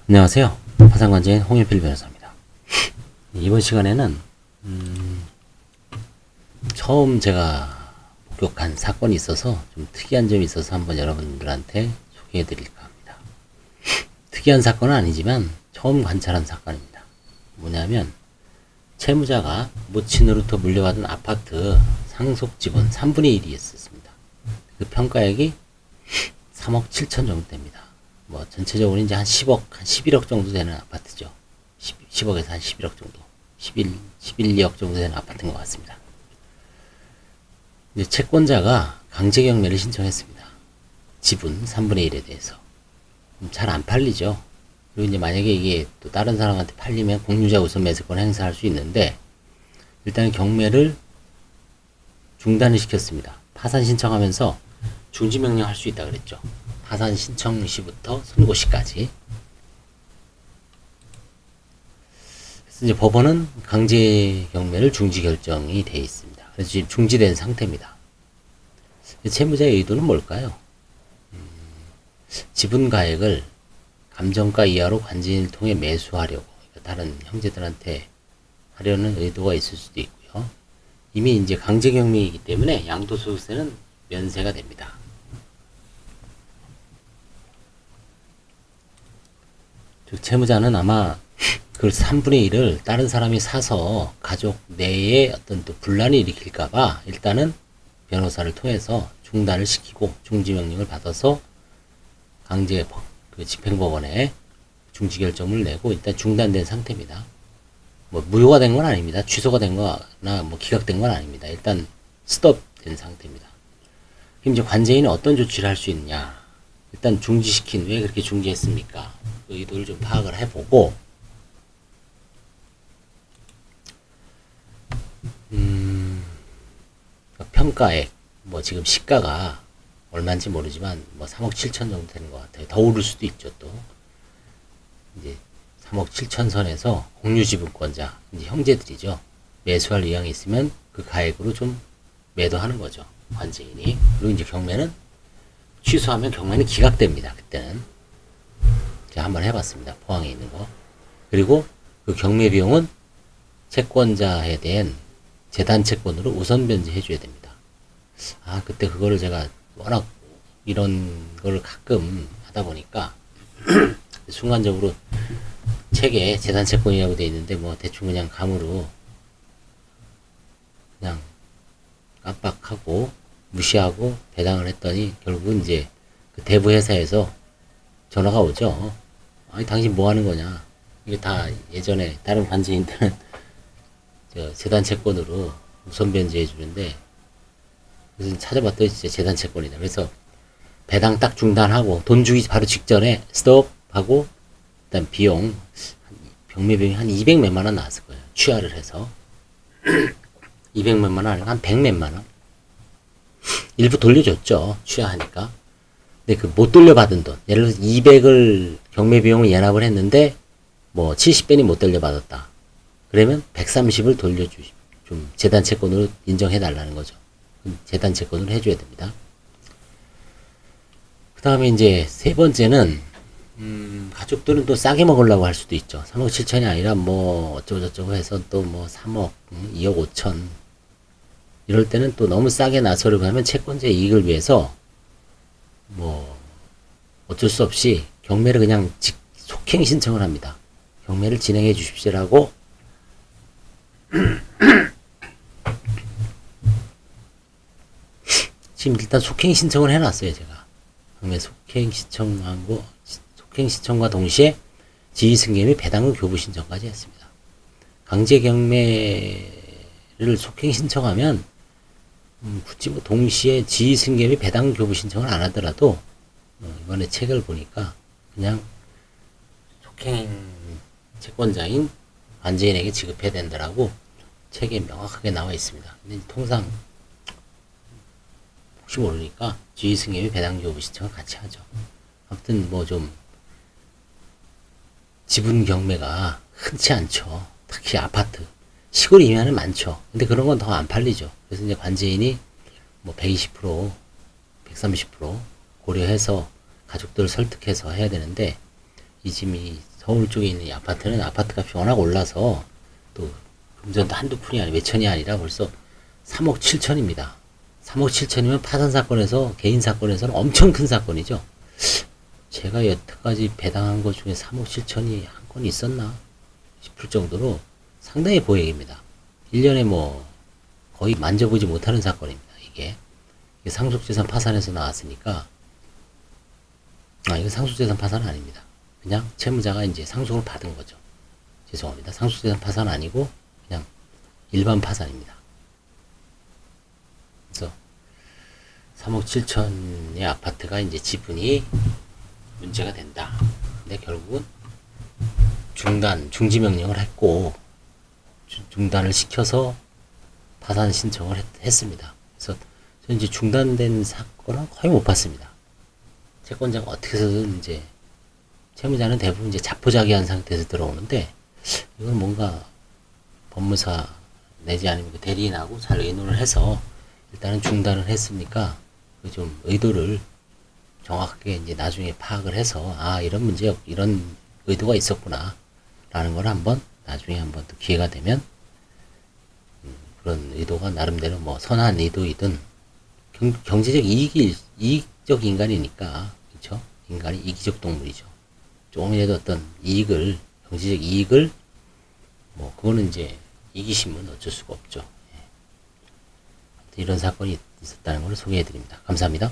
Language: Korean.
안녕하세요. 파산관제인 홍일필 변호사입니다. 이번 시간에는 처음 제가 목격한 사건이 있어서 좀 특이한 점이 있어서 한번 여러분들한테 소개해 드릴까 합니다. 특이한 사건은 아니지만 처음 관찰한 사건입니다. 뭐냐면 채무자가 모친으로부터 물려받은 아파트 상속 지분 3분의 1이 있었습니다. 그 평가액이 3억 7천 정도 됩니다. 뭐 전체적으로 이제 한 10억, 한 11억 정도 되는 아파트죠. 10억에서 한 11억 정도, 11억 정도 되는 아파트인 것 같습니다. 이제 채권자가 강제 경매를 신청했습니다. 지분 3분의 1에 대해서. 잘 안 팔리죠. 그리고 이제 만약에 이게 또 다른 사람한테 팔리면 공유자 우선 매수권 행사할 수 있는데, 일단 경매를 중단을 시켰습니다. 파산 신청하면서 중지명령 할 수 있다 그랬죠. 파산 신청 시부터 선고 시까지. 그래서 이제 법원은 강제 경매를 중지 결정이 되어 있습니다. 그래서 지금 중지된 상태입니다. 채무자의 의도는 뭘까요? 지분 가액을 감정가 이하로 관제인을 통해 매수하려고, 그러니까 다른 형제들한테 하려는 의도가 있을 수도 있고요. 이미 이제 강제 경매이기 때문에 양도소득세는 면세가 됩니다. 즉 채무자는 아마 그 3분의 1을 다른 사람이 사서 가족 내에 어떤 또 분란이 일으킬까봐 일단은 변호사를 통해서 중단을 시키고 중지명령을 받아서 강제 그 집행법원에 중지결정을 내고 일단 중단된 상태입니다. 뭐 무효가 된 건 아닙니다. 취소가 된 거나 뭐 기각된 건 아닙니다. 일단 스톱된 상태입니다. 그럼 이제 관제인이 어떤 조치를 할 수 있냐? 일단 중지시킨, 왜 그렇게 중지했습니까? 그 의도를 좀 파악을 해보고, 평가액, 뭐 지금 시가가 얼마인지 모르지만 뭐 3억 7천 정도 되는 것 같아요. 더 오를 수도 있죠. 또 이제 3억 7천 선에서 공유지분권자, 이제 형제들이죠. 매수할 의향이 있으면 그 가액으로 좀 매도하는 거죠. 관제인이. 그리고 이제 경매는 취소하면 경매는 기각됩니다. 그때는 제가 한번 해봤습니다. 포항에 있는 거. 그리고 그 경매 비용은 채권자에 대한 재단 채권으로 우선 변제해 줘야 됩니다. 아, 그때 그거를 제가 워낙 이런 걸 가끔 하다 보니까 순간적으로 책에 재단 채권이라고 되어 있는데 뭐 대충 그냥 감으로 그냥 깜빡하고 무시하고 배당을 했더니 결국은 이제 그 대부 회사에서 전화가 오죠. 아니 당신 뭐 하는 거냐? 이게 다 예전에 다른 관제인들은 저 재단 채권으로 우선 변제해 주는데, 그래서 찾아봤더니 진짜 재단 채권이다. 그래서 배당 딱 중단하고 돈 주기 바로 직전에 스톱 하고 일단 비용 경매 비용이 한 200 몇만 원 나왔을 거예요. 취하를 해서 200 몇만 원 아니고 한 100 몇만 원. 일부 돌려줬죠. 취하하니까. 근데 그 못 돌려받은 돈, 예를 들어서 200을 경매 비용을 연합을 했는데 뭐 70배니 못 돌려받았다. 그러면 130을 좀 재단 채권으로 인정해 달라는 거죠. 재단 채권으로 해줘야 됩니다. 그 다음에 이제 세 번째는 가족들은 또 싸게 먹으려고 할 수도 있죠. 3억 7천이 아니라 뭐 어쩌고저쩌고 해서 또 뭐 3억, 2억 5천 이럴 때는 또 너무 싸게 나서려고 하면 채권자의 이익을 위해서 뭐 어쩔 수 없이 경매를 그냥 속행 신청을 합니다. 경매를 진행해 주십시오라고 지금 일단 속행 신청을 해놨어요. 제가 경매 속행 신청과 동시에 지휘승계 및 배당금 교부 신청까지 했습니다. 강제 경매를 속행 신청하면 굳이 뭐 동시에 지휘승계 및 배당금 교부 신청을 안 하더라도 이번에 책을 보니까 그냥 속행 채권자인 관제인에게 지급해야 된다라고 책에 명확하게 나와 있습니다. 근데 통상 혹시 모르니까 지휘승계 및 배당금 교부 신청을 같이 하죠. 아무튼 뭐 좀 지분 경매가 흔치 않죠. 특히 아파트. 시골 이면은 많죠. 근데 그런 건 더 안 팔리죠. 그래서 이제 관제인이 뭐 120%, 130% 고려해서 가족들을 설득해서 해야 되는데, 이 짐이 서울 쪽에 있는 이 아파트는 아파트 값이 워낙 올라서 또 금전도 한두 푼이 아니 몇천이 아니라 벌써 3억 7천입니다. 3억 7천이면 파산 사건에서 개인 사건에서는 엄청 큰 사건이죠. 제가 여태까지 배당한 것 중에 3억 7천이 한 건 있었나 싶을 정도로 상당히 보액입니다. 1년에 뭐 거의 만져보지 못하는 사건입니다. 이게 상속재산 파산에서 나왔으니까 이거 상속재산 파산은 아닙니다. 그냥 채무자가 이제 상속을 받은 거죠. 죄송합니다. 상속재산 파산 아니고 그냥 일반 파산입니다. 그래서 3억 7천의 아파트가 이제 지분이 문제가 된다. 근데 결국은 중지명령을 했고 중단을 시켜서 파산 신청을 했습니다. 그래서 저는 이제 중단된 사건은 거의 못 봤습니다. 채권자가 어떻게 해서든 이제 채무자는 대부분 이제 자포자기한 상태에서 들어오는데 이건 뭔가 법무사 내지 아니면 그 대리인하고 잘 의논을 해서 일단은 중단을 했으니까 그 좀 의도를 정확하게 이제 나중에 파악을 해서 이런 문제 이런 의도가 있었구나 라는 걸 한번 나중에 한번 또 기회가 되면 그런 의도가 나름대로 뭐 선한 의도이든 경제적 이익적 인간이니까 그렇죠? 인간이 이기적 동물이죠. 조금이라도 어떤 이익을 경제적 이익을 뭐 그거는 이제 이기심은 어쩔 수가 없죠. 이런 사건이 있었다는 걸 소개해 드립니다. 감사합니다.